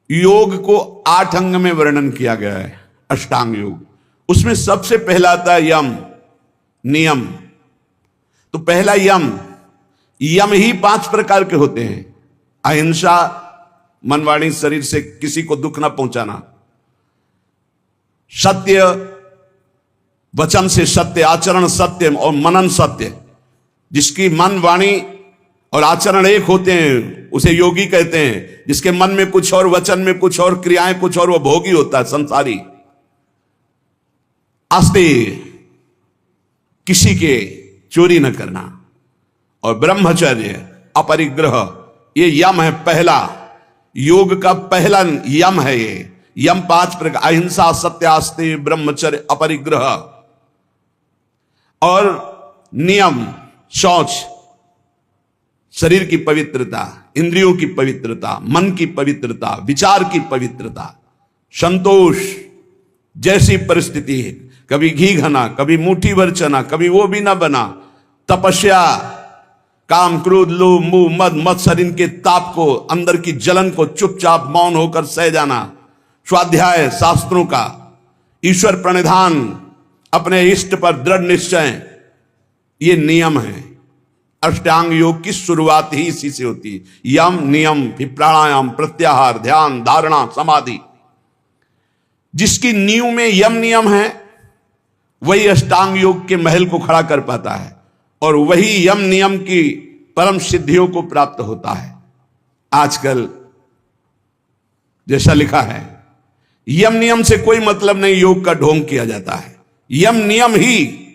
योग को 8 अंग में वर्णन किया गया है, अष्टांग योग। उसमें सबसे पहला आता है यम, नियम। तो पहला यम, यम ही 5 प्रकार के होते हैं। अहिंसा, मन वाणी शरीर से किसी को दुख ना पहुंचाना। सत्य, वचन से सत्य, आचरण सत्य और मनन सत्य। जिसकी मन वाणी और आचरण एक होते हैं उसे योगी कहते हैं। जिसके मन में कुछ और, वचन में कुछ और, क्रियाएं कुछ और, वो भोगी होता है, संसारी। आस्ते, किसी के चोरी न करना। और ब्रह्मचर्य, अपरिग्रह, ये यम है पहला। योग का पहला यम है ये। यम 5 प्रकार, अहिंसा, सत्य, आस्ते, ब्रह्मचर्य, अपरिग्रह। और नियम, शौच, शरीर की पवित्रता, इंद्रियों की पवित्रता, मन की पवित्रता, विचार की पवित्रता, संतोष। जैसी परिस्थिति है, कभी घी घना, कभी मुट्ठी भर चना, कभी वो भी ना बना। तपस्या, काम, क्रोध, लोभ, मोह, मद, मत्सर, इनके ताप को, अंदर की जलन को चुपचाप मौन होकर सह जाना। स्वाध्याय शास्त्रों का, ईश्वर प्रणिधान, अपने इष्ट पर दृढ़ निश्चय, ये नियम है। अष्टांग योग की शुरुआत ही इसी से होती है। यम, नियम, फिर प्राणायाम, प्रत्याहार, ध्यान, धारणा, समाधि। जिसकी नींव में यम नियम है वही अष्टांग योग के महल को खड़ा कर पाता है और वही यम नियम की परम सिद्धियों को प्राप्त होता है। आजकल जैसा लिखा है, यम नियम से कोई मतलब नहीं, योग का ढोंग किया जाता है। यम नियम ही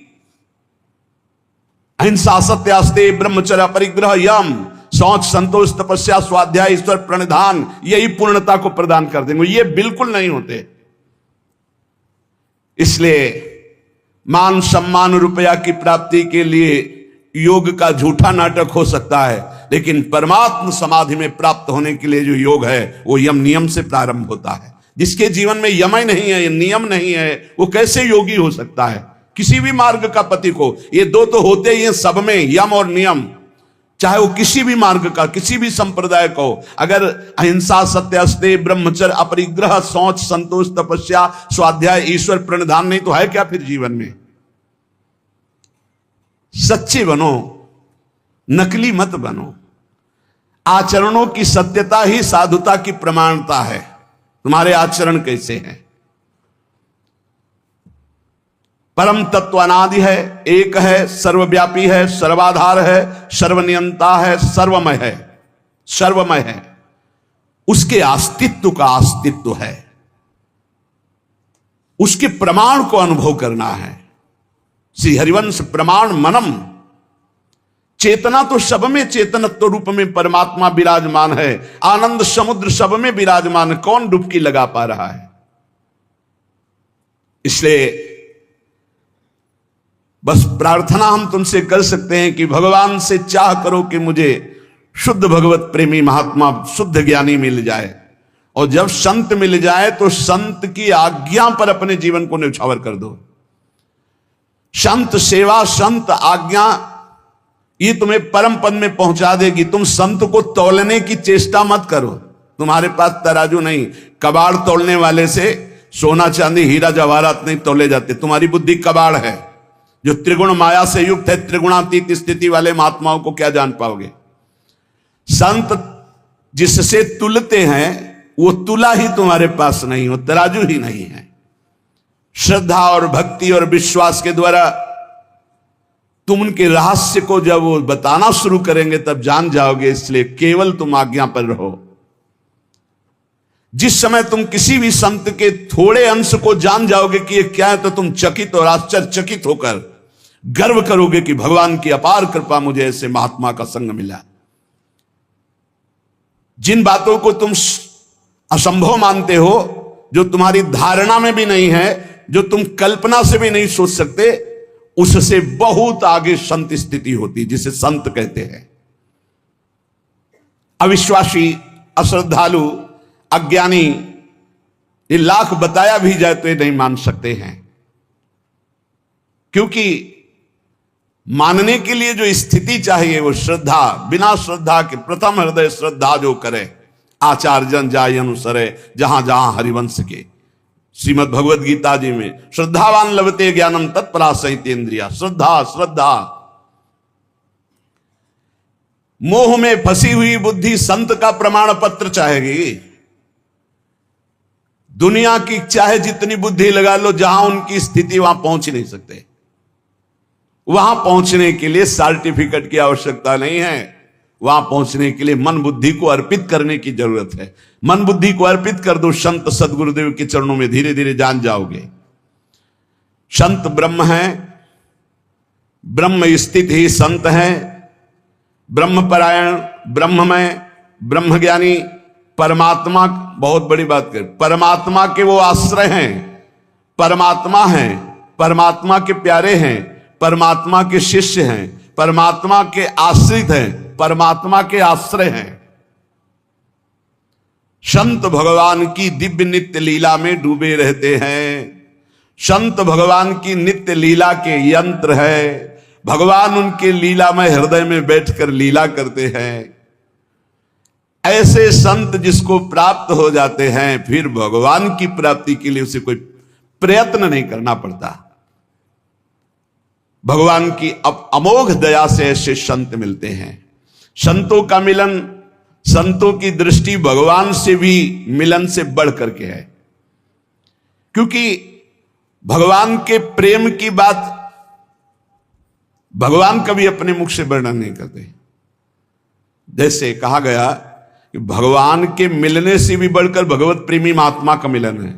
अहिंसा, सत्य, आस्ते, ब्रह्मचर्य, परिग्रह, यम, शौच, संतोष, तपस्या, स्वाध्याय, ईश्वर प्रणिधान, यही पूर्णता को प्रदान कर देंगे। ये बिल्कुल नहीं होते। इसलिए मान सम्मान रुपया की प्राप्ति के लिए योग का झूठा नाटक हो सकता है, लेकिन परमात्म समाधि में प्राप्त होने के लिए जो योग है वो यम नियम से प्रारंभ होता है। जिसके जीवन में यम ही नहीं है, नियम नहीं है, वो कैसे योगी हो सकता है? किसी भी मार्ग का पति को ये दो तो होते ही हैं सब में, यम और नियम। चाहे वो किसी भी मार्ग का, किसी भी संप्रदाय को, अगर अहिंसा, सत्य, आस्ते, ब्रह्मचर्य, अपरिग्रह, शौच, संतोष, तपस्या, स्वाध्याय, ईश्वर प्रणिधान नहीं तो है क्या फिर जीवन में? सच्चे बनो, नकली मत बनो। आचरणों की सत्यता ही साधुता की प्रमाणता है। तुम्हारे आचरण कैसे हैं? परम तत्व अनादि है, एक है, सर्वव्यापी है, सर्वाधार है, सर्वनियंता है, सर्वमय है, सर्वमय है। उसके अस्तित्व का अस्तित्व है, उसके प्रमाण को अनुभव करना है। श्री हरिवंश प्रमाण मनम। चेतना तो सब में, चेतनत्व रूप में परमात्मा विराजमान है। आनंद समुद्र सब में विराजमान है। कौन डुबकी लगा पा रहा है? इसलिए बस प्रार्थना हम तुमसे कर सकते हैं कि भगवान से चाह करो कि मुझे शुद्ध भगवत प्रेमी महात्मा, शुद्ध ज्ञानी मिल जाए। और जब संत मिल जाए तो संत की आज्ञा पर अपने जीवन को न्यौछावर कर दो। संत सेवा, संत आज्ञा, ये तुम्हें परम पद में पहुंचा देगी। तुम संत को तौलने की चेष्टा मत करो। तुम्हारे पास तराजू नहीं, कबाड़ तोलने वाले से सोना चांदी हीरा जवाहरात नहीं तोले जाते। तुम्हारी बुद्धि कबाड़ है जो त्रिगुण माया से युक्त है। त्रिगुणातीत स्थिति वाले महात्माओं को क्या जान पाओगे? संत जिससे तुलते हैं वो तुला ही तुम्हारे पास नहीं हो, तराजू ही नहीं है। श्रद्धा और भक्ति और विश्वास के द्वारा तुम उनके रहस्य को जब वो बताना शुरू करेंगे तब जान जाओगे। इसलिए केवल तुम आज्ञा पर रहो। जिस समय तुम किसी भी संत के थोड़े अंश को जान जाओगे कि ये क्या है, तो तुम चकित और आश्चर्यचकित होकर गर्व करोगे कि भगवान की अपार कृपा, मुझे ऐसे महात्मा का संग मिला। जिन बातों को तुम असंभव मानते हो, जो तुम्हारी धारणा में भी नहीं है, जो तुम कल्पना से भी नहीं सोच सकते, उससे बहुत आगे संत स्थिति होती, जिसे संत कहते हैं। अविश्वासी, अश्रद्धालु, अज्ञानी, ये लाख बताया भी जाए तो ये नहीं मान सकते हैं। क्योंकि मानने के लिए जो स्थिति चाहिए वो श्रद्धा। बिना श्रद्धा के, प्रथम हृदय श्रद्धा जो करे, आचार जन जाय अनुसरे जहां जहां हरिवंश के। श्रीमद् भगवद गीता जी में श्रद्धावान लभते ज्ञानम तत्परा सहितेन्द्रिया। श्रद्धा श्रद्धा। मोह में फंसी हुई बुद्धि संत का प्रमाण पत्र चाहेगी। दुनिया की चाहे जितनी बुद्धि लगा लो, जहां उनकी स्थिति वहां पहुंच नहीं सकते। वहां पहुंचने के लिए सर्टिफिकेट की आवश्यकता नहीं है। वहां पहुंचने के लिए मन बुद्धि को अर्पित करने की जरूरत है। मन बुद्धि को अर्पित कर दो संत सदगुरुदेव के चरणों में, धीरे धीरे जान जाओगे। संत ब्रह्म है, ब्रह्म स्थित ही संत है। ब्रह्मपरायण, ब्रह्ममय, ब्रह्मज्ञानी, परमात्मा, बहुत बड़ी बात कर, परमात्मा के वो आश्रय हैं, परमात्मा हैं, परमात्मा के प्यारे हैं, परमात्मा के शिष्य हैं, परमात्मा के आश्रित हैं, परमात्मा के आश्रय हैं। संत भगवान की दिव्य नित्य लीला में डूबे रहते हैं। संत भगवान की नित्य लीला के यंत्र है। भगवान उनके लीला में हृदय में बैठकर लीला करते हैं। ऐसे संत जिसको प्राप्त हो जाते हैं, फिर भगवान की प्राप्ति के लिए उसे कोई प्रयत्न नहीं करना पड़ता। भगवान की अमोघ दया से ऐसे संत मिलते हैं। संतों का मिलन, संतों की दृष्टि भगवान से भी मिलन से बढ़ करके है। क्योंकि भगवान के प्रेम की बात भगवान कभी अपने मुख से वर्णन नहीं करते। जैसे कहा गया कि भगवान के मिलने से भी बढ़कर भगवत प्रेमी महात्मा का मिलन है।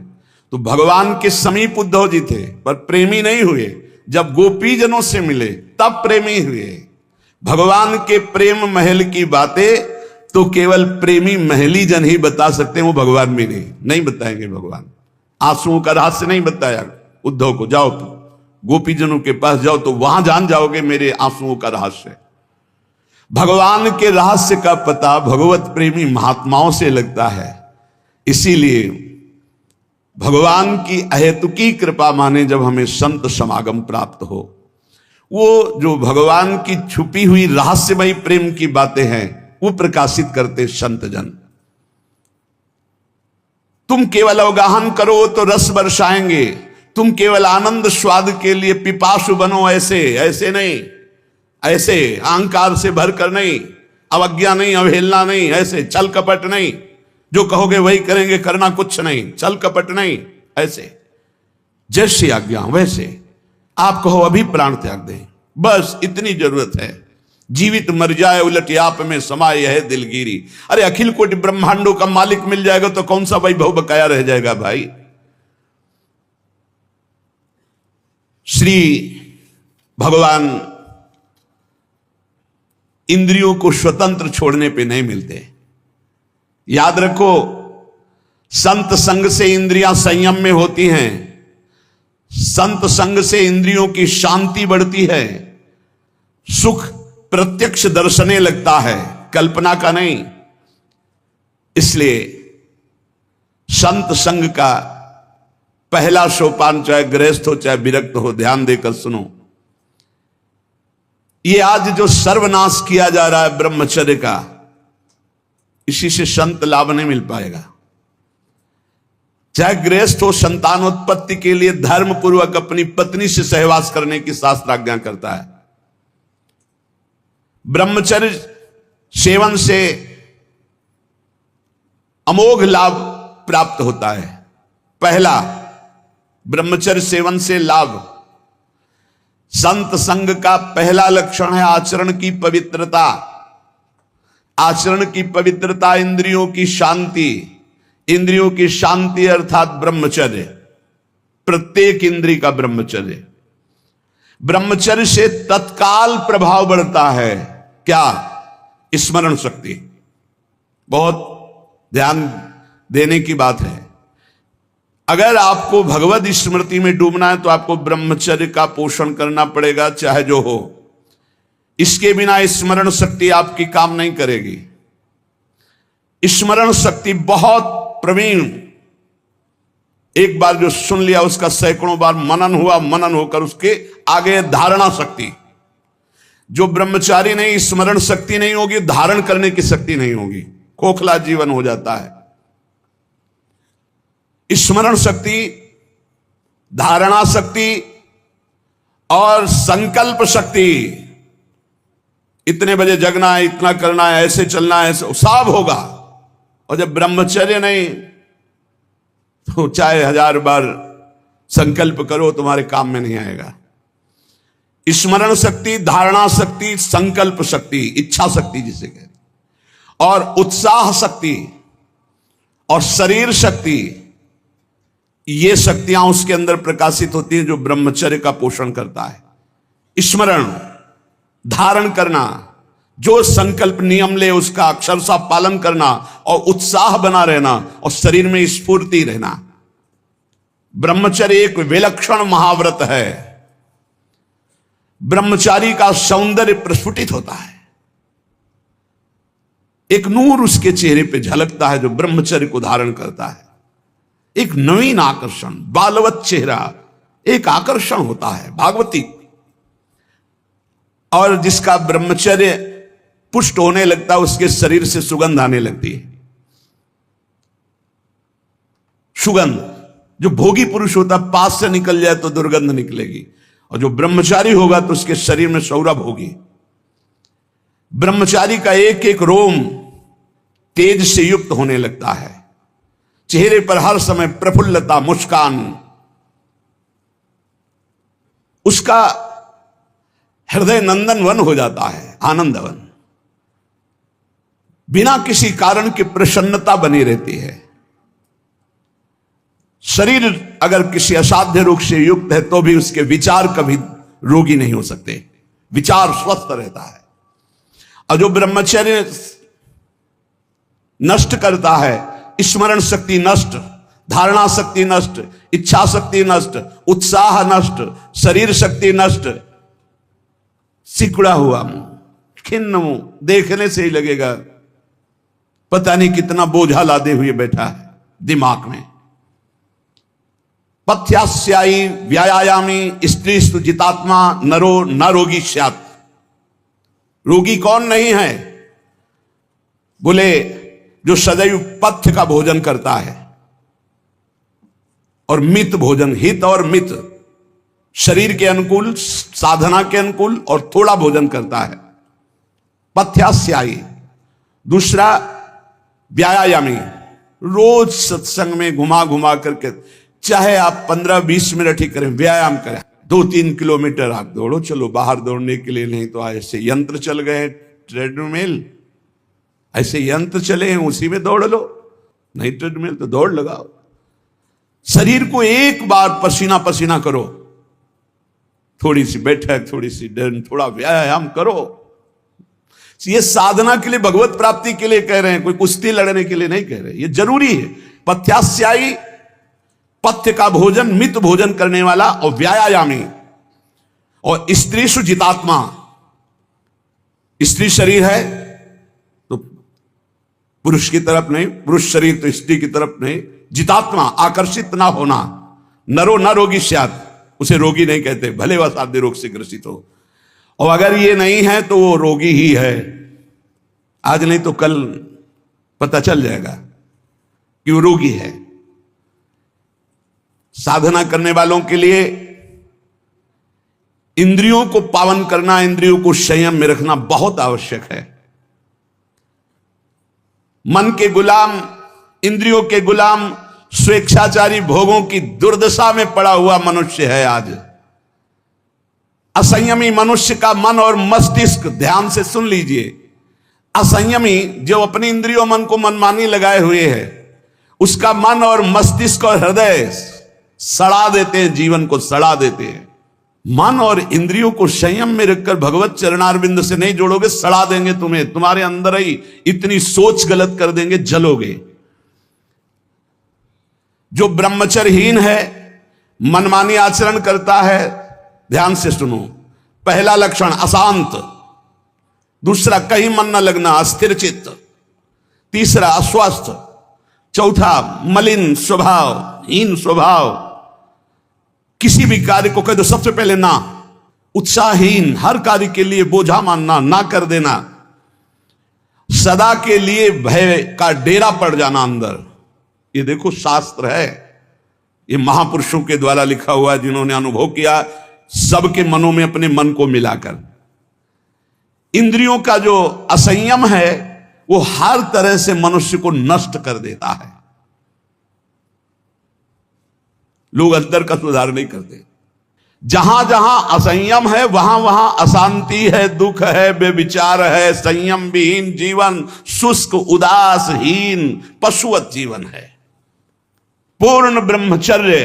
तो भगवान के समीप उद्धव जी थे, पर प्रेमी नहीं हुए। जब गोपीजनों से मिले तब प्रेमी हुए। भगवान के प्रेम महल की बातें तो केवल प्रेमी महली जन ही बता सकते हैं, वो भगवान भी नहीं बताएंगे। भगवान आंसुओं का रहस्य नहीं बताया उद्धव को। जाओ तो गोपीजनों के पास जाओ तो वहां जान जाओगे मेरे आंसुओं का रहस्य। भगवान के रहस्य का पता भगवत प्रेमी महात्माओं से लगता है। इसीलिए भगवान की अहेतुकी कृपा माने जब हमें संत समागम प्राप्त हो, वो जो भगवान की छुपी हुई रहस्यमयी प्रेम की बातें हैं वो प्रकाशित करते संत जन। तुम केवल अवगाहन करो तो रस बरसाएंगे। तुम केवल आनंद स्वाद के लिए पिपासु बनो, ऐसे नहीं, ऐसे अहंकार से भरकर नहीं, अवज्ञा नहीं, अवहेलना नहीं, ऐसे छल कपट नहीं, जो कहोगे वही करेंगे, करना कुछ नहीं, छल कपट नहीं, ऐसे जैसी आज्ञा वैसे। आप कहो अभी प्राण त्याग दें, बस इतनी जरूरत है। जीवित मर जाए उलट आप में समाये है दिलगिरी। अरे अखिल कोटि ब्रह्मांडों का मालिक मिल जाएगा तो कौन सा वैभव बकाया रह जाएगा भाई। श्री भगवान इंद्रियों को स्वतंत्र छोड़ने पे नहीं मिलते। याद रखो, संत संग से इंद्रियां संयम में होती हैं। संत संग से इंद्रियों की शांति बढ़ती है। सुख प्रत्यक्ष दर्शने लगता है, कल्पना का नहीं। इसलिए संत संग का पहला सोपान, चाहे गृहस्थ हो चाहे विरक्त हो, ध्यान देकर सुनो। ये आज जो सर्वनाश किया जा रहा है ब्रह्मचर्य का, इसी से संत लाभ नहीं मिल पाएगा। चाहे गृहस्थ हो, संतानोत्पत्ति के लिए धर्म पूर्वक अपनी पत्नी से सहवास करने की शास्त्र आज्ञा करता है। ब्रह्मचर्य सेवन से अमोघ लाभ प्राप्त होता है। पहला, ब्रह्मचर्य सेवन से लाभ। संत संग का पहला लक्षण है आचरण की पवित्रता। आचरण की पवित्रता, इंद्रियों की शांति। इंद्रियों की शांति अर्थात ब्रह्मचर्य, प्रत्येक इंद्रिय का ब्रह्मचर्य। ब्रह्मचर्य से तत्काल प्रभाव बढ़ता है। क्या? स्मरण शक्ति। बहुत ध्यान देने की बात है। अगर आपको भगवत स्मृति में डूबना है तो आपको ब्रह्मचर्य का पोषण करना पड़ेगा, चाहे जो हो। इसके बिना स्मरण शक्ति आपकी काम नहीं करेगी। स्मरण शक्ति बहुत प्रवीण, एक बार जो सुन लिया उसका सैकड़ों बार मनन हुआ, मनन होकर उसके आगे धारणा शक्ति। जो ब्रह्मचारी नहीं, स्मरण शक्ति नहीं होगी, धारण करने की शक्ति नहीं होगी। खोखला जीवन हो जाता है। स्मरण शक्ति, धारणा शक्ति और संकल्प शक्ति, इतने बजे जगना है, इतना करना है, ऐसे चलना है, ऐसे सब होगा। और जब ब्रह्मचर्य नहीं, तो चाहे 1000 बार संकल्प करो तुम्हारे काम में नहीं आएगा। स्मरण शक्ति, धारणा शक्ति, संकल्प शक्ति, इच्छा शक्ति जिसे कहते, और उत्साह शक्ति और शरीर शक्ति, ये शक्तियां उसके अंदर प्रकाशित होती हैं जो ब्रह्मचर्य का पोषण करता है। स्मरण, धारण करना, जो संकल्प नियम ले उसका अक्षरशः पालन करना, और उत्साह बना रहना, और शरीर में स्फूर्ति रहना। ब्रह्मचर्य एक विलक्षण महाव्रत है। ब्रह्मचारी का सौंदर्य प्रस्फुटित होता है, एक नूर उसके चेहरे पे झलकता है जो ब्रह्मचर्य को धारण करता है। एक नवीन आकर्षण, बालवत चेहरा, एक आकर्षण होता है भागवती। और जिसका ब्रह्मचर्य पुष्ट होने लगता है उसके शरीर से सुगंध आने लगती है। सुगंध, जो भोगी पुरुष होता है पास से निकल जाए तो दुर्गंध निकलेगी, और जो ब्रह्मचारी होगा तो उसके शरीर में सौरभ होगी। ब्रह्मचारी का एक एक रोम तेज से युक्त होने लगता है, चेहरे पर हर समय प्रफुल्लता, मुस्कान, उसका हृदय नंदन वन हो जाता है, आनंदवन। बिना किसी कारण की प्रसन्नता बनी रहती है। शरीर अगर किसी असाध्य रोग से युक्त है तो भी उसके विचार कभी रोगी नहीं हो सकते, विचार स्वस्थ रहता है। और जो ब्रह्मचर्य नष्ट करता है, स्मरण शक्ति नष्ट, धारणा शक्ति नष्ट, इच्छा शक्ति नष्ट, उत्साह नष्ट, शरीर शक्ति नष्ट, सिकुड़ा हुआ मुंह, खिन्न मुंह, देखने से ही लगेगा पता नहीं कितना बोझा लादे हुए बैठा है दिमाग में। पथ्यास्यायी व्यायामी स्त्रीस्तु जितात्मा नरो न रोगी स्यात्। रोगी कौन नहीं है? बोले जो सदैव पथ्य का भोजन करता है और मित भोजन, हित और मित, शरीर के अनुकूल, साधना के अनुकूल, और थोड़ा भोजन करता है, पथ्यास्यायी। दूसरा व्यायामी, रोज सत्संग में घुमा घुमा करके, चाहे आप 15-20 मिनट ही करें, व्यायाम करें, 2-3 किलोमीटर आप दौड़ो, चलो बाहर दौड़ने के लिए नहीं तो ऐसे यंत्र चल गए, ट्रेडमिल, ऐसे यंत्र चले हैं उसी में दौड़ लो, नहीं ट्रेडमिल तो दौड़ लगाओ। शरीर को एक बार पसीना पसीना करो, थोड़ी सी बैठक, थोड़ी सी डर, थोड़ा व्यायाम करो। ये साधना के लिए, भगवत प्राप्ति के लिए कह रहे हैं, कोई कुश्ती लड़ने के लिए नहीं कह रहे, ये जरूरी है। पथ्यास्यायी, पथ्य का भोजन, मित भोजन करने वाला, और व्यायामी, और स्त्रीषु जितात्मा। स्त्री शरीर है तो पुरुष की तरफ नहीं, पुरुष शरीर तो स्त्री की तरफ नहीं। जितात्मा, आकर्षित ना होना। नरो न रोगी स्यात्, उसे रोगी नहीं कहते, भले वह साध्य रोग से ग्रसित हो। और अगर ये नहीं है तो वो रोगी ही है। आज नहीं तो कल पता चल जाएगा कि वो रोगी है। साधना करने वालों के लिए इंद्रियों को पावन करना, इंद्रियों को संयम में रखना बहुत आवश्यक है। मन के गुलाम, इंद्रियों के गुलाम, स्वेच्छाचारी भोगों की दुर्दशा में पड़ा हुआ मनुष्य है आज। असंयमी मनुष्य का मन और मस्तिष्क, ध्यान से सुन लीजिए, असंयमी जो अपनी इंद्रियों मन को मनमानी लगाए हुए है, उसका मन और मस्तिष्क और हृदय सड़ा देते हैं, जीवन को सड़ा देते हैं। मन और इंद्रियों को संयम में रखकर भगवत चरणारविंद से नहीं जोड़ोगे, सड़ा देंगे तुम्हें, तुम्हारे अंदर ही इतनी सोच गलत कर देंगे, जलोगे। जो ब्रह्मचर्यहीन है, मनमानी आचरण करता है, ध्यान से सुनो, पहला लक्षण अशांत, दूसरा कहीं मन न लगना, अस्थिर चित्त, तीसरा अस्वस्थ, चौथा मलिन स्वभाव, हीन स्वभाव, किसी भी कार्य को कह दो सबसे पहले ना, उत्साहहीन, हर कार्य के लिए बोझा मानना, ना कर देना, सदा के लिए भय का डेरा पड़ जाना अंदर। ये देखो शास्त्र है, ये महापुरुषों के द्वारा लिखा हुआ है, जिन्होंने अनुभव किया सबके मनों में अपने मन को मिलाकर। इंद्रियों का जो असंयम है वो हर तरह से मनुष्य को नष्ट कर देता है। लोग अंतर का सुधार नहीं करते। जहां जहां असंयम है वहां वहां अशांति है, दुख है, बेविचार है, संयम विहीन जीवन, शुष्क उदासहीन पशुवत जीवन है। पूर्ण ब्रह्मचर्य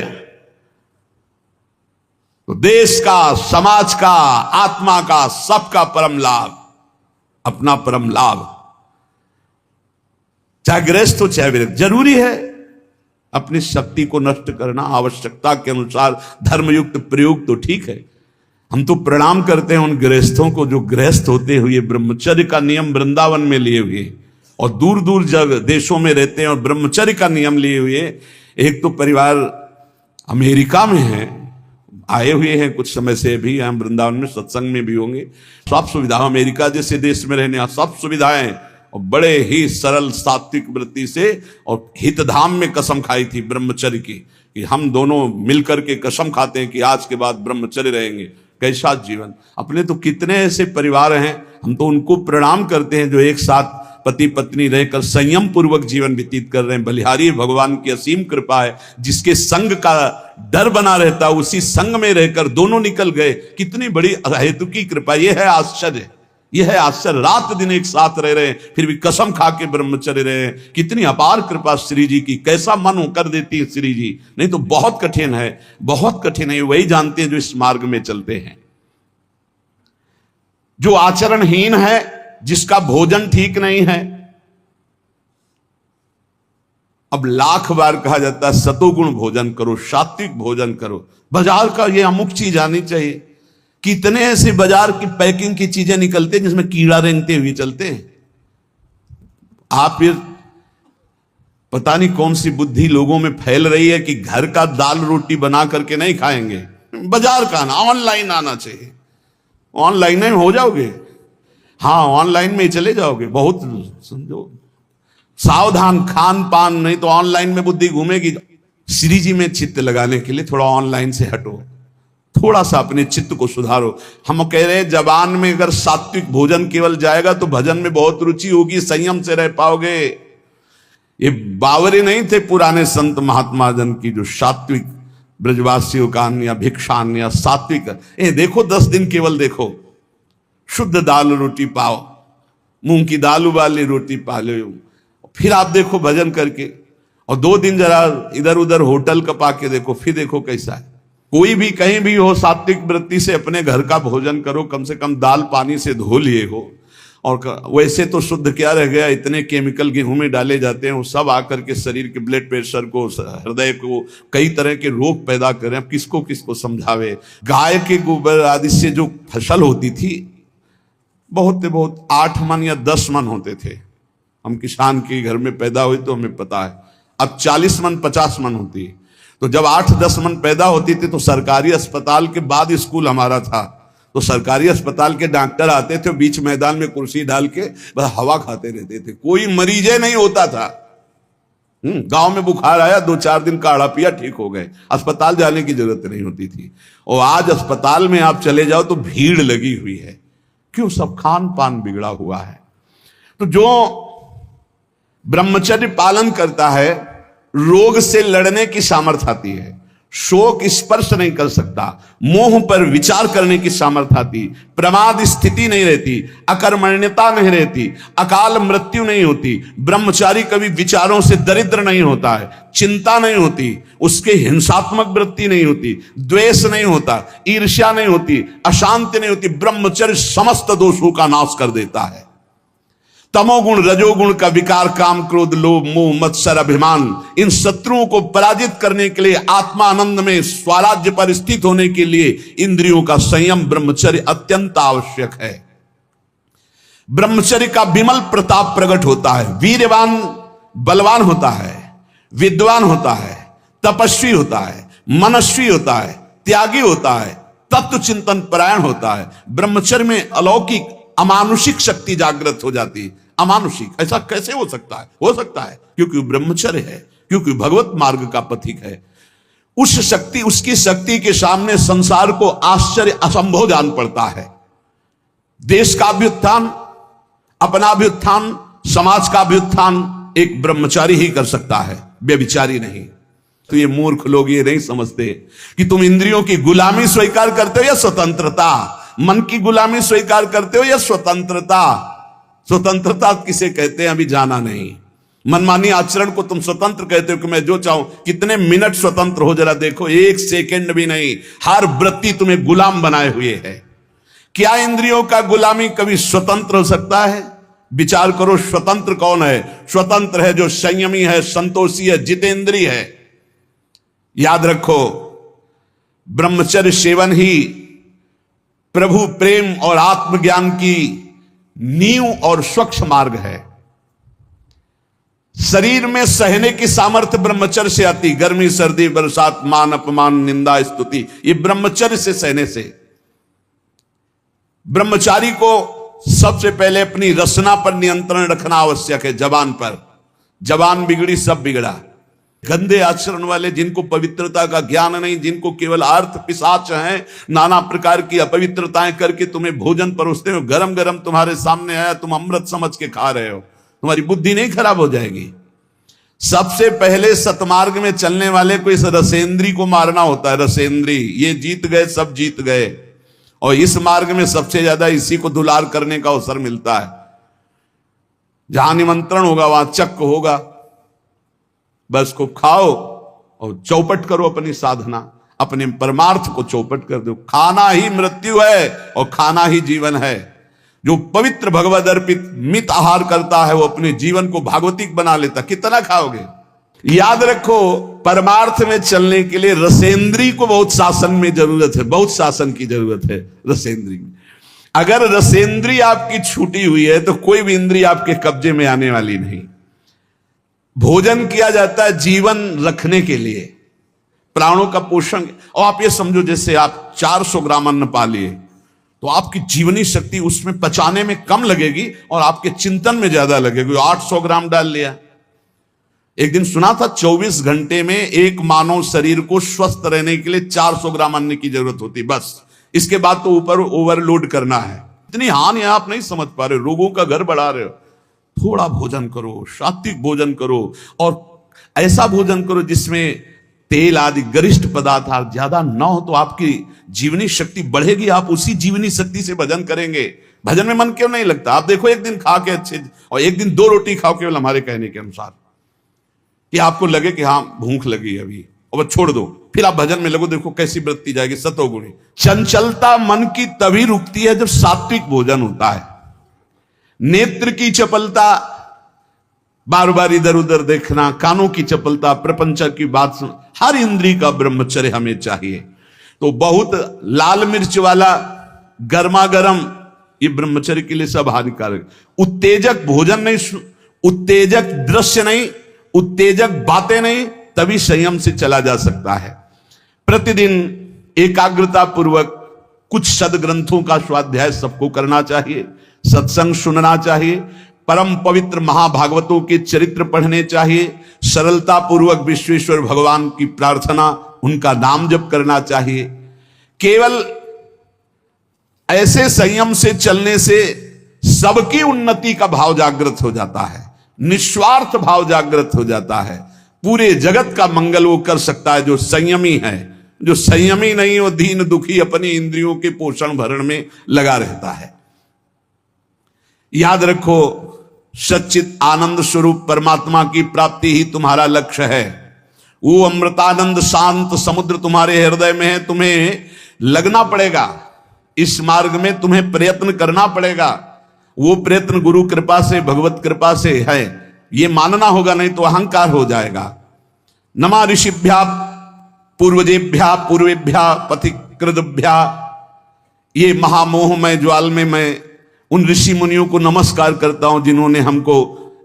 तो देश का, समाज का, आत्मा का, सबका परम लाभ, अपना परम लाभ। चाहे गृहस्थ हो चाहे विरक्त, जरूरी है अपनी शक्ति को नष्ट करना, आवश्यकता के अनुसार धर्मयुक्त प्रयोग तो ठीक है। हम तो प्रणाम करते हैं उन गृहस्थों को जो गृहस्थ होते हुए ब्रह्मचर्य का नियम वृंदावन में लिए हुए और दूर दूर जगह देशों में रहते हैं और ब्रह्मचर्य का नियम लिए हुए। एक तो परिवार अमेरिका में है, आए हुए हैं कुछ समय से, भी हम वृंदावन में सत्संग में भी होंगे। सब सुविधा, अमेरिका जैसे देश में रहने सब सुविधाएं, और बड़े ही सरल सात्विक वृत्ति से, और हितधाम में कसम खाई थी ब्रह्मचर्य की कि हम दोनों मिलकर के कसम खाते हैं कि आज के बाद ब्रह्मचर्य रहेंगे। कैसा जीवन! अपने तो कितने ऐसे परिवार हैं, हम तो उनको प्रणाम करते हैं जो एक साथ पति पत्नी रहकर संयम पूर्वक जीवन व्यतीत कर रहे हैं। बलिहारी भगवान की असीम कृपा है, जिसके संग का डर बना रहता उसी संग में रहकर दोनों निकल गए। कितनी बड़ी अहेतुकी कृपा! यह है आश्चर्य, यह है आश्चर्य। रात दिन एक साथ रह रहे हैं, फिर भी कसम खा के ब्रह्मचर्य रहे हैं। कितनी अपार कृपा श्री जी की! कैसा मन कर देती है श्री जी, नहीं तो बहुत कठिन है, बहुत कठिन है। वही जानते हैं जो इस मार्ग में चलते हैं। जो आचरणहीन है, जिसका भोजन ठीक नहीं है, अब लाख बार कहा जाता है सतोगुण भोजन करो, सात्विक भोजन करो। बाजार का ये अमुक चीज आनी चाहिए। कितने ऐसे बाजार की पैकिंग की चीजें निकलते हैं जिसमें कीड़ा रेंगते हुए चलते हैं। आप फिर पता नहीं कौन सी बुद्धि लोगों में फैल रही है कि घर का दाल रोटी बना करके नहीं खाएंगे, बाजार का आना, ऑनलाइन आना चाहिए। ऑनलाइन में हो जाओगे, हाँ ऑनलाइन में ही चले जाओगे। बहुत समझो सावधान, खान पान नहीं तो ऑनलाइन में बुद्धि घूमेगी। श्री जी में चित्त लगाने के लिए थोड़ा ऑनलाइन से हटो, थोड़ा सा अपने चित्त को सुधारो। हम कह रहे हैं जबान में अगर सात्विक भोजन केवल जाएगा तो भजन में बहुत रुचि होगी, संयम से रह पाओगे। ये बावरे नहीं थे पुराने संत महात्मा जन की जो सात्विक ब्रजवासियों का अन्न या भिक्षान्न या सात्विक, ये देखो 10 दिन केवल देखो, शुद्ध दाल रोटी पाओ, मूंग की दाल वाली रोटी पा लो, फिर आप देखो भजन करके। और 2 दिन जरा इधर उधर होटल का पा के देखो, फिर देखो कैसा है। कोई भी कहीं भी हो, सात्विक वृत्ति से अपने घर का भोजन करो, कम से कम दाल पानी से धो लिए हो। और वैसे तो शुद्ध क्या रह गया, इतने केमिकल गेहूं में डाले जाते हैं, वो सब आकर के शरीर के ब्लड प्रेशर को, हृदय को, कई तरह के रोग पैदा करें। अब किसको किसको समझावे। गाय के गोबर आदि से जो फसल होती थी, बहुत 8 मन या 10 मन होते थे। हम किसान के घर में पैदा हुए तो हमें पता है। अब 40 मन 50 मन होती है। तो जब 8-10 मन पैदा होती थी तो सरकारी अस्पताल के बाद स्कूल हमारा था, तो सरकारी अस्पताल के डॉक्टर आते थे, बीच मैदान में कुर्सी डाल के बस हवा खाते रहते थे, कोई मरीजे नहीं होता था। गांव में बुखार आया, 2-4 दिन काढ़ा पिया, ठीक हो गए, अस्पताल जाने की जरूरत नहीं होती थी। और आज अस्पताल में आप चले जाओ तो भीड़ लगी हुई है। क्यों? सब खान पान बिगड़ा हुआ है। तो जो ब्रह्मचर्य पालन करता है, रोग से लड़ने की सामर्थ्य आती है, शोक स्पर्श नहीं कर सकता, मोह पर विचार करने की सामर्थ्य आती, प्रमाद स्थिति नहीं रहती, अकर्मण्यता नहीं रहती, अकाल मृत्यु नहीं होती। ब्रह्मचारी कभी विचारों से दरिद्र नहीं होता है, चिंता नहीं होती, उसके हिंसात्मक वृत्ति नहीं होती, द्वेष नहीं होता, ईर्ष्या नहीं होती, अशांति नहीं होती। ब्रह्मचर्य समस्त दोषों का नाश कर देता है। तमोगुण रजोगुण का विकार, काम क्रोध लोभ मोह मत्सर अभिमान, इन शत्रुओं को पराजित करने के लिए, आत्मानंद में स्वराज्य पर स्थित होने के लिए इंद्रियों का संयम ब्रह्मचर्य अत्यंत आवश्यक है। ब्रह्मचर्य का विमल प्रताप प्रकट होता है। वीरवान बलवान होता है, विद्वान होता है, तपस्वी होता है, मनस्वी होता है, त्यागी होता है, तत्व चिंतन परायण होता है। ब्रह्मचर्य में अलौकिक अमानुषिक शक्ति जागृत हो जाती, अमानुषिक। ऐसा कैसे हो सकता है? हो सकता है क्योंकि ब्रह्मचर्य है, क्योंकि भगवत मार्ग का पथिक है। उस शक्ति, उसकी शक्ति के सामने संसार को आश्चर्य असंभव जान पड़ता है। देश का भी उत्थान, अपना भी उत्थान, समाज का भी उत्थान एक ब्रह्मचारी ही कर सकता है, व्यभिचारी नहीं। तो ये मूर्ख लोग ये नहीं समझते कि तुम इंद्रियों की गुलामी स्वीकार करते हो या स्वतंत्रता, मन की गुलामी स्वीकार करते हो या स्वतंत्रता। स्वतंत्रता किसे कहते हैं अभी जाना नहीं। मनमानी आचरण को तुम स्वतंत्र कहते हो कि मैं जो चाहूं, कितने मिनट स्वतंत्र हो जरा देखो, एक सेकंड भी नहीं। हर वृत्ति तुम्हें गुलाम बनाए हुए है। क्या इंद्रियों का गुलामी कभी स्वतंत्र हो सकता है? विचार करो, स्वतंत्र कौन है? स्वतंत्र है जो संयमी है, संतोषी है, जितेंद्रिय है। याद रखो, ब्रह्मचर्य सेवन ही प्रभु प्रेम और आत्मज्ञान की नींव और स्वच्छ मार्ग है। शरीर में सहने की सामर्थ्य ब्रह्मचर्य से आती। गर्मी, सर्दी, बरसात, मान अपमान, निंदा, स्तुति, ये ब्रह्मचर्य से सहने से। ब्रह्मचारी को सबसे पहले अपनी रसना पर नियंत्रण रखना आवश्यक है। जबान पर, जबान बिगड़ी सब बिगड़ा। गंदे आचरण वाले, जिनको पवित्रता का ज्ञान नहीं, जिनको केवल अर्थ पिशाच हैं, नाना प्रकार की अपवित्रताएं करके तुम्हें भोजन परोसते हो, गरम गरम तुम्हारे सामने आया, तुम अमृत समझ के खा रहे हो, तुम्हारी बुद्धि नहीं खराब हो जाएगी? सबसे पहले सतमार्ग में चलने वाले को इस रसेंद्री को मारना होता है। रसेंद्री, ये जीत गए, सब जीत गए। और इस मार्ग में सबसे ज्यादा इसी को दुलार करने का अवसर मिलता है। जहां निमंत्रण होगा वहां चक्क होगा, बस को खाओ और चौपट करो अपनी साधना, अपने परमार्थ को चौपट कर दो। खाना ही मृत्यु है और खाना ही जीवन है। जो पवित्र भगवद अर्पित मित आहार करता है वो अपने जीवन को भागवतिक बना लेता। कितना खाओगे? याद रखो, परमार्थ में चलने के लिए रसेंद्री को बहुत शासन में जरूरत है, बहुत शासन की जरूरत है रसेंद्री में। अगर रसेंद्री आपकी छूटी हुई है तो कोई भी इंद्री आपके कब्जे में आने वाली नहीं। भोजन किया जाता है जीवन रखने के लिए, प्राणों का पोषण। और आप ये समझो, जैसे आप 400 ग्राम अन्न पा लिए तो आपकी जीवनी शक्ति उसमें पचाने में कम लगेगी और आपके चिंतन में ज्यादा लगेगी। 800 ग्राम डाल लिया। एक दिन सुना था 24 घंटे में एक मानव शरीर को स्वस्थ रहने के लिए 400 ग्राम अन्न की जरूरत होती, बस। इसके बाद तो ऊपर ओवरलोड करना है। इतनी हानि आप नहीं समझ पा रहे, रोगों का घर बढ़ा रहे हो। थोड़ा भोजन करो, सात्विक भोजन करो, और ऐसा भोजन करो जिसमें तेल आदि गरिष्ठ पदार्थ ज्यादा न हो, तो आपकी जीवनी शक्ति बढ़ेगी। आप उसी जीवनी शक्ति से भजन करेंगे। भजन में मन क्यों नहीं लगता? आप देखो, एक दिन खा के अच्छे, और एक दिन 2 रोटी खाओ केवल हमारे कहने के अनुसार, कि आपको लगे कि हाँ भूख लगी अभी, और छोड़ दो, फिर आप भजन में लगो, देखो कैसी वृत्ति जाएगी, सतोगुणी। चंचलता मन की तभी रुकती है जब सात्विक भोजन होता है। नेत्र की चपलता, बार बार इधर उधर देखना, कानों की चपलता, प्रपंच की बात सुन, हर इंद्री का ब्रह्मचर्य हमें चाहिए। तो बहुत लाल मिर्च वाला गर्मा गर्म, ये ब्रह्मचर्य के लिए सब हानिकारक। उत्तेजक भोजन नहीं, उत्तेजक दृश्य नहीं, उत्तेजक बातें नहीं, तभी संयम से चला जा सकता है। प्रतिदिन एकाग्रता पूर्वक कुछ सदग्रंथों का स्वाध्याय सबको करना चाहिए, सत्संग सुनना चाहिए, परम पवित्र महाभागवतों के चरित्र पढ़ने चाहिए, सरलता पूर्वक विश्वेश्वर भगवान की प्रार्थना, उनका नाम जप करना चाहिए। केवल ऐसे संयम से चलने से सबकी उन्नति का भाव जागृत हो जाता है, निस्वार्थ भाव जागृत हो जाता है। पूरे जगत का मंगल वो कर सकता है जो संयमी है। जो संयमी नहीं, वो दीन दुखी अपनी इंद्रियों के पोषण भरण में लगा रहता है। याद रखो, सच्चित आनंद स्वरूप परमात्मा की प्राप्ति ही तुम्हारा लक्ष्य है। वो अमृतानंद शांत समुद्र तुम्हारे हृदय में है। तुम्हें लगना पड़ेगा इस मार्ग में, तुम्हें प्रयत्न करना पड़ेगा। वो प्रयत्न गुरु कृपा से, भगवत कृपा से है, ये मानना होगा, नहीं तो अहंकार हो जाएगा। नमा ऋषिभ्या पूर्वजेभ्या पूर्वेभ्या पथिकृतभ्या, ये महामोहमय ज्वाल में मैं उन ऋषि मुनियों को नमस्कार करता हूं जिन्होंने हमको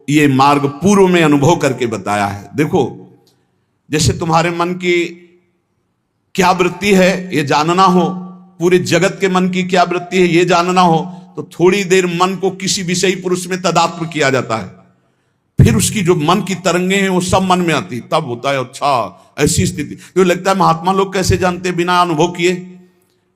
ये मार्ग पूर्व में अनुभव करके बताया है। देखो, जैसे तुम्हारे मन की क्या वृत्ति है ये जानना हो, पूरे जगत के मन की क्या वृत्ति है ये जानना हो, तो थोड़ी देर मन को किसी विषयी पुरुष में तदात्म किया जाता है, फिर उसकी जो मन की तरंगे हैं वो सब मन में आती, तब होता है अच्छा ऐसी स्थिति। तो लगता है महात्मा लोग कैसे जानते बिना अनुभव किए,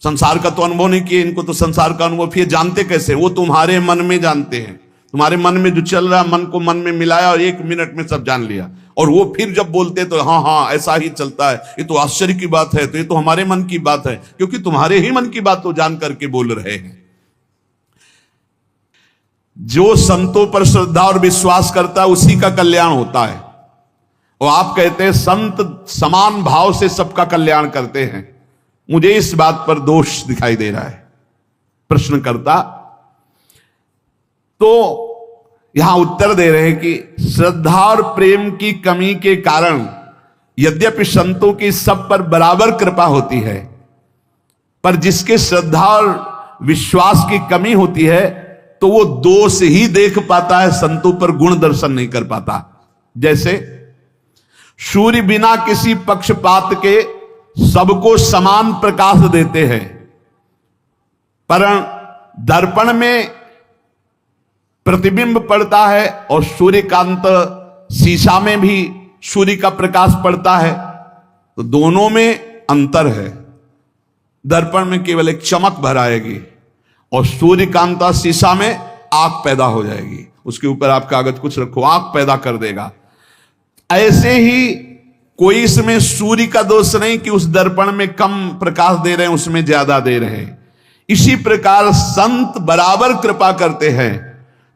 संसार का तो अनुभव नहीं किए, इनको तो संसार का अनुभव किए, जानते कैसे? वो तुम्हारे मन में जानते हैं, तुम्हारे मन में जो चल रहा, मन को मन में मिलाया और 1 मिनट में सब जान लिया। और वो फिर जब बोलते तो हाँ हाँ ऐसा ही चलता है, ये तो आश्चर्य की बात है, तो ये तो हमारे मन की बात है, क्योंकि तुम्हारे ही मन की बात तो जान करके बोल रहे हैं। जो संतों पर श्रद्धा और विश्वास करता है उसी का कल्याण होता है। और आप कहते हैं संत समान भाव से सबका कल्याण करते हैं, मुझे इस बात पर दोष दिखाई दे रहा है। प्रश्नकर्ता तो यहां उत्तर दे रहे हैं कि श्रद्धा और प्रेम की कमी के कारण यद्यपि संतों की सब पर बराबर कृपा होती है, पर जिसके श्रद्धा और विश्वास की कमी होती है तो वो दोष ही देख पाता है, संतों पर गुण दर्शन नहीं कर पाता। जैसे सूर्य बिना किसी पक्षपात के सबको समान प्रकाश देते हैं, पर दर्पण में प्रतिबिंब पड़ता है और सूर्यकांत शीशा में भी सूर्य का प्रकाश पड़ता है, तो दोनों में अंतर है। दर्पण में केवल एक चमक भर आएगी और सूर्यकांत शीशा में आग पैदा हो जाएगी, उसके ऊपर आप कागज कुछ रखो, आग पैदा कर देगा। ऐसे ही कोई इसमें सूर्य का दोष नहीं कि उस दर्पण में कम प्रकाश दे रहे हैं, उसमें ज्यादा दे रहे हैं। इसी प्रकार संत बराबर कृपा करते हैं,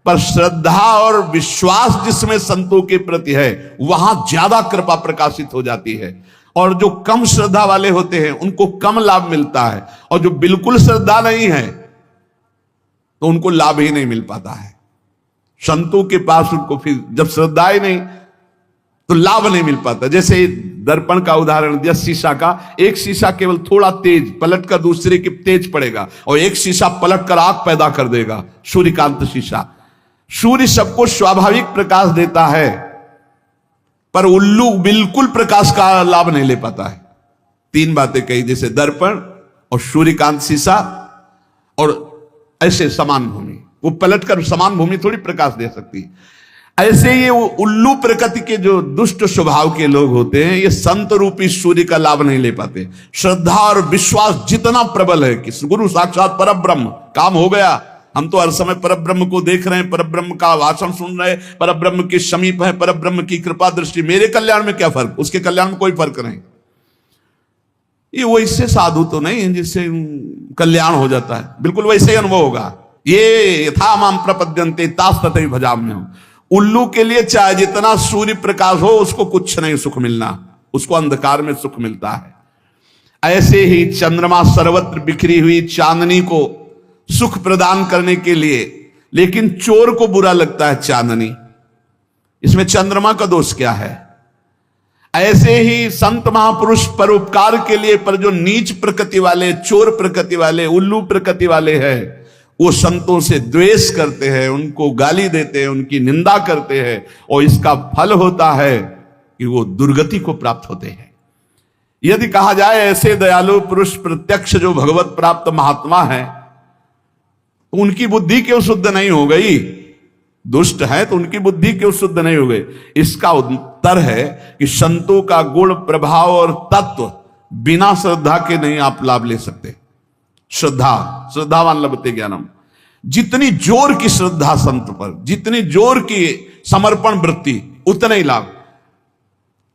पर श्रद्धा और विश्वास जिसमें संतों के प्रति है वहां ज्यादा कृपा प्रकाशित हो जाती है, और जो कम श्रद्धा वाले होते हैं उनको कम लाभ मिलता है, और जो बिल्कुल श्रद्धा नहीं है तो उनको लाभ ही नहीं मिल पाता है। संतों के पास उनको फिर जब श्रद्धा ही नहीं तो लाभ नहीं मिल पाता। जैसे दर्पण का उदाहरण दिया, शीशा का, एक शीशा केवल थोड़ा तेज पलट कर दूसरे के तेज पड़ेगा, और एक शीशा पलट कर आग पैदा कर देगा, सूर्यकांत शीशा। सूर्य सबको स्वाभाविक प्रकाश देता है, पर उल्लू बिल्कुल प्रकाश का लाभ नहीं ले पाता है। 3 बातें कही, जैसे दर्पण और सूर्यकांत शीशा और ऐसे समान भूमि, वो पलट कर समान भूमि थोड़ी प्रकाश दे सकती है। ऐसे ये उल्लू प्रकृति के जो दुष्ट स्वभाव के लोग होते हैं, ये संत रूपी सूर्य का लाभ नहीं ले पाते। श्रद्धा और विश्वास जितना प्रबल है कि गुरु साक्षात परब्रह्म, काम हो गया, हम तो हर समय परब्रह्म को देख रहे हैं, परब्रह्म का भाषण सुन रहे हैं, परब्रह्म के समीप है, परब्रह्म की कृपा दृष्टि, मेरे कल्याण में क्या फर्क, उसके कल्याण में कोई फर्क नहीं। ये वैसे साधु तो नहीं है जिससे कल्याण हो जाता है, बिल्कुल वैसे ही अनुभव होगा। ये यथा माम प्रपद्यन्ते तास तथैव भजाम्यहम्। उल्लू के लिए चाहे जितना सूर्य प्रकाश हो उसको कुछ नहीं सुख मिलना, उसको अंधकार में सुख मिलता है। ऐसे ही चंद्रमा सर्वत्र बिखरी हुई चांदनी को सुख प्रदान करने के लिए, लेकिन चोर को बुरा लगता है चांदनी, इसमें चंद्रमा का दोष क्या है? ऐसे ही संत महापुरुष परोपकार के लिए, पर जो नीच प्रकृति वाले, चोर प्रकृति वाले, उल्लू प्रकृति वाले हैं, वो संतों से द्वेष करते हैं, उनको गाली देते हैं, उनकी निंदा करते हैं, और इसका फल होता है कि वो दुर्गति को प्राप्त होते हैं। यदि कहा जाए ऐसे दयालु पुरुष प्रत्यक्ष जो भगवत प्राप्त महात्मा है, तो उनकी बुद्धि क्यों शुद्ध नहीं हो गई? दुष्ट है तो उनकी बुद्धि क्यों शुद्ध नहीं हो गई? इसका उत्तर है कि संतों का गुण, प्रभाव और तत्व बिना श्रद्धा के नहीं आप लाभ ले सकते। श्रद्धावान लभते ज्ञानम, जितनी जोर की श्रद्धा संत पर, जितनी जोर की समर्पण वृत्ति, उतना ही लाभ।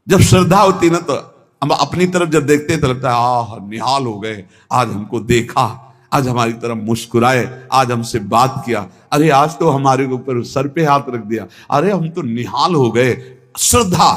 जब श्रद्धा होती ना तो हम अपनी तरफ जब देखते हैं तो लगता है आह निहाल हो गए, आज हमको देखा, आज हमारी तरफ मुस्कुराए, आज हमसे बात किया, अरे आज तो हमारे ऊपर सर पे हाथ रख दिया, अरे हम तो निहाल हो गए। श्रद्धा